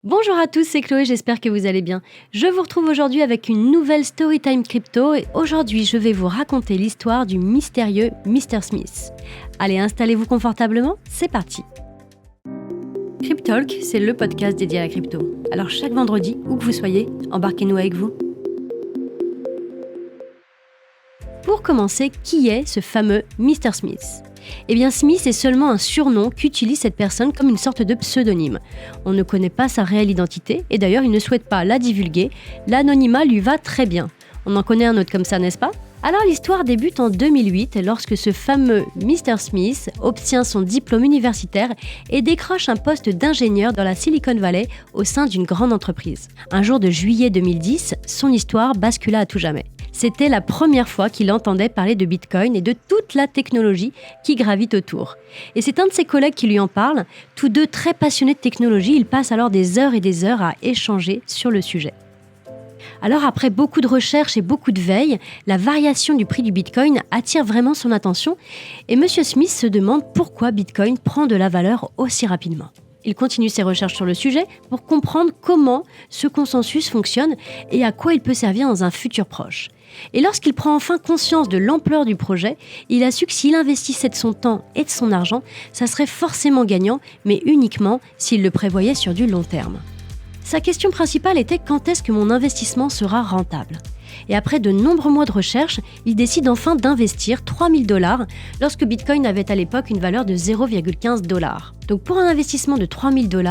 Bonjour à tous, c'est Chloé, j'espère que vous allez bien. Je vous retrouve aujourd'hui avec une nouvelle Storytime Crypto et aujourd'hui je vais vous raconter l'histoire du mystérieux Mr Smith. Allez, installez-vous confortablement, c'est parti. Cryptalk, c'est le podcast dédié à la crypto. Alors chaque vendredi, où que vous soyez, embarquez-nous avec vous. Pour commencer, qui est ce fameux Mr Smith ? Eh bien, Smith est seulement un surnom qu'utilise cette personne comme une sorte de pseudonyme. On ne connaît pas sa réelle identité et d'ailleurs il ne souhaite pas la divulguer. L'anonymat lui va très bien. On en connaît un autre comme ça, n'est-ce pas ? Alors l'histoire débute en 2008 lorsque ce fameux Mr Smith obtient son diplôme universitaire et décroche un poste d'ingénieur dans la Silicon Valley au sein d'une grande entreprise. Un jour de juillet 2010, son histoire bascula à tout jamais. C'était la première fois qu'il entendait parler de Bitcoin et de toute la technologie qui gravite autour. Et c'est un de ses collègues qui lui en parle. Tous deux très passionnés de technologie, ils passent alors des heures et des heures à échanger sur le sujet. Alors après beaucoup de recherches et beaucoup de veille, la variation du prix du Bitcoin attire vraiment son attention et M. Smith se demande pourquoi Bitcoin prend de la valeur aussi rapidement. Il continue ses recherches sur le sujet pour comprendre comment ce consensus fonctionne et à quoi il peut servir dans un futur proche. Et lorsqu'il prend enfin conscience de l'ampleur du projet, il a su que s'il investissait de son temps et de son argent, ça serait forcément gagnant, mais uniquement s'il le prévoyait sur du long terme. Sa question principale était quand est-ce que mon investissement sera rentable ? Et après de nombreux mois de recherche, il décide enfin d'investir $3 000 lorsque Bitcoin avait à l'époque une valeur de 0,15 $. Donc pour un investissement de $3 000,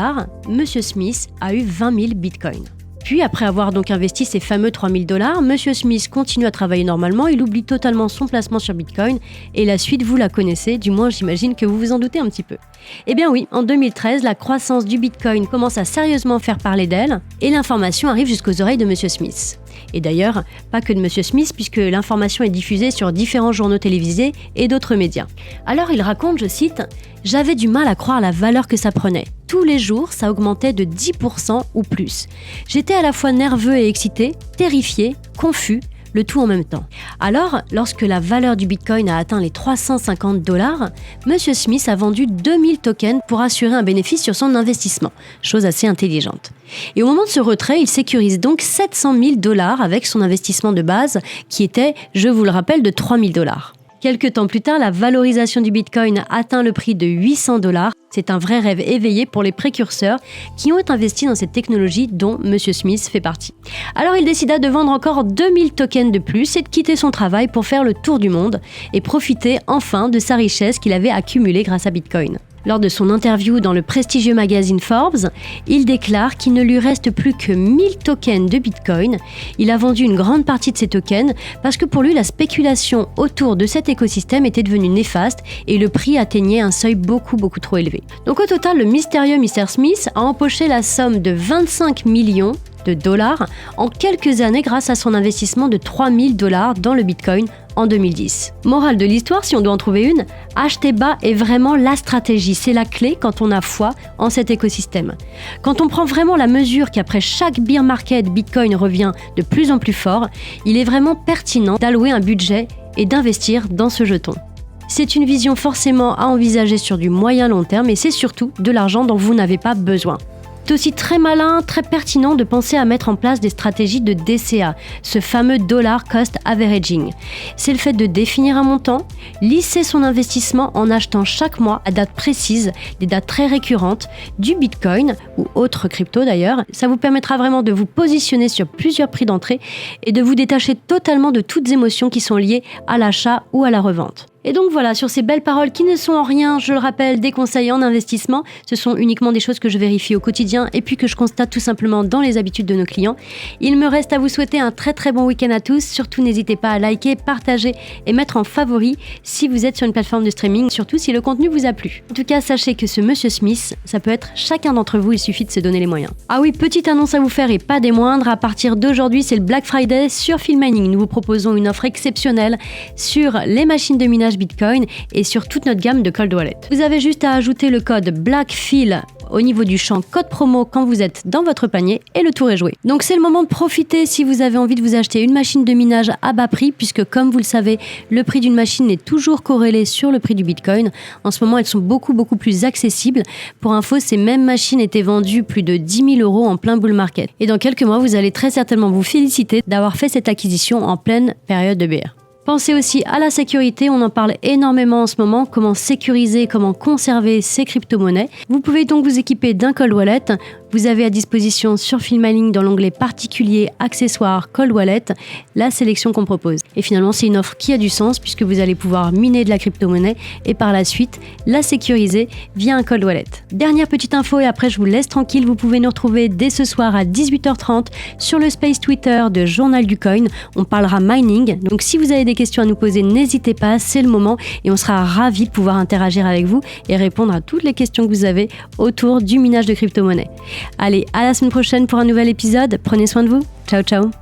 M. Smith a eu 20 000 Bitcoins. Puis après avoir donc investi ces fameux $3 000, M. Smith continue à travailler normalement, il oublie totalement son placement sur Bitcoin et la suite vous la connaissez, du moins j'imagine que vous vous en doutez un petit peu. Eh bien oui, en 2013, la croissance du Bitcoin commence à sérieusement faire parler d'elle et l'information arrive jusqu'aux oreilles de M. Smith. Et d'ailleurs, pas que de M. Smith puisque l'information est diffusée sur différents journaux télévisés et d'autres médias. Alors il raconte, je cite, « J'avais du mal à croire la valeur que ça prenait. Tous les jours, ça augmentait de 10% ou plus. J'étais à la fois nerveux et excité, terrifié, confus, le tout en même temps. Alors, lorsque la valeur du Bitcoin a atteint les $350, M. Smith a vendu 2000 tokens pour assurer un bénéfice sur son investissement, chose assez intelligente. Et au moment de ce retrait, il sécurise donc $700 000 avec son investissement de base qui était, je vous le rappelle, de $3000. Quelques temps plus tard, la valorisation du Bitcoin atteint le prix de $800. C'est un vrai rêve éveillé pour les précurseurs qui ont investi dans cette technologie dont M. Smith fait partie. Alors il décida de vendre encore 2000 tokens de plus et de quitter son travail pour faire le tour du monde et profiter enfin de sa richesse qu'il avait accumulée grâce à Bitcoin. Lors de son interview dans le prestigieux magazine Forbes, il déclare qu'il ne lui reste plus que 1000 tokens de Bitcoin. Il a vendu une grande partie de ces tokens parce que pour lui, la spéculation autour de cet écosystème était devenue néfaste et le prix atteignait un seuil beaucoup trop élevé. Donc au total, le mystérieux Mr Smith a empoché la somme de 25 millions de dollars en quelques années grâce à son investissement de $3000 dans le Bitcoin en 2010. Morale de l'histoire, si on doit en trouver une, acheter bas est vraiment la stratégie, c'est la clé quand on a foi en cet écosystème. Quand on prend vraiment la mesure qu'après chaque bear market, Bitcoin revient de plus en plus fort, il est vraiment pertinent d'allouer un budget et d'investir dans ce jeton. C'est une vision forcément à envisager sur du moyen long terme et c'est surtout de l'argent dont vous n'avez pas besoin. C'est aussi très malin, très pertinent de penser à mettre en place des stratégies de DCA, ce fameux Dollar Cost Averaging. C'est le fait de définir un montant, lisser son investissement en achetant chaque mois à date précise, des dates très récurrentes, du Bitcoin ou autres cryptos d'ailleurs. Ça vous permettra vraiment de vous positionner sur plusieurs prix d'entrée et de vous détacher totalement de toutes émotions qui sont liées à l'achat ou à la revente. Et donc voilà, sur ces belles paroles qui ne sont en rien, je le rappelle, des conseils en investissement, ce sont uniquement des choses que je vérifie au quotidien et puis que je constate tout simplement dans les habitudes de nos clients. Il me reste à vous souhaiter un très bon week-end à tous, surtout n'hésitez pas à liker, partager et mettre en favori si vous êtes sur une plateforme de streaming, surtout si le contenu vous a plu. En tout cas, sachez que ce Monsieur Smith, ça peut être chacun d'entre vous, il suffit de se donner les moyens. Ah oui, petite annonce à vous faire et pas des moindres, à partir d'aujourd'hui c'est le Black Friday sur Phil Mining. Nous vous proposons une offre exceptionnelle sur les machines de minage minage Bitcoin et sur toute notre gamme de cold wallet. Vous avez juste à ajouter le code BLACKPHIL au niveau du champ code promo quand vous êtes dans votre panier et le tour est joué. Donc c'est le moment de profiter si vous avez envie de vous acheter une machine de minage à bas prix puisque comme vous le savez, le prix d'une machine est toujours corrélé sur le prix du Bitcoin. En ce moment, elles sont beaucoup plus accessibles. Pour info, ces mêmes machines étaient vendues plus de 10 000 € en plein bull market. Et dans quelques mois, vous allez très certainement vous féliciter d'avoir fait cette acquisition en pleine période de bear. Pensez aussi à la sécurité, on en parle énormément en ce moment, comment sécuriser, comment conserver ces crypto-monnaies. Vous pouvez donc vous équiper d'un cold wallet. Vous avez à disposition sur Filmaling dans l'onglet particulier accessoires cold wallet la sélection qu'on propose. Et finalement, c'est une offre qui a du sens puisque vous allez pouvoir miner de la crypto-monnaie et par la suite la sécuriser via un cold wallet. Dernière petite info et après je vous laisse tranquille, vous pouvez nous retrouver dès ce soir à 18h30 sur le space Twitter de Journal du Coin. On parlera mining. Donc si vous avez des questions à nous poser, n'hésitez pas, c'est le moment et on sera ravis de pouvoir interagir avec vous et répondre à toutes les questions que vous avez autour du minage de crypto-monnaie. Allez, à la semaine prochaine pour un nouvel épisode. Prenez soin de vous. Ciao, ciao.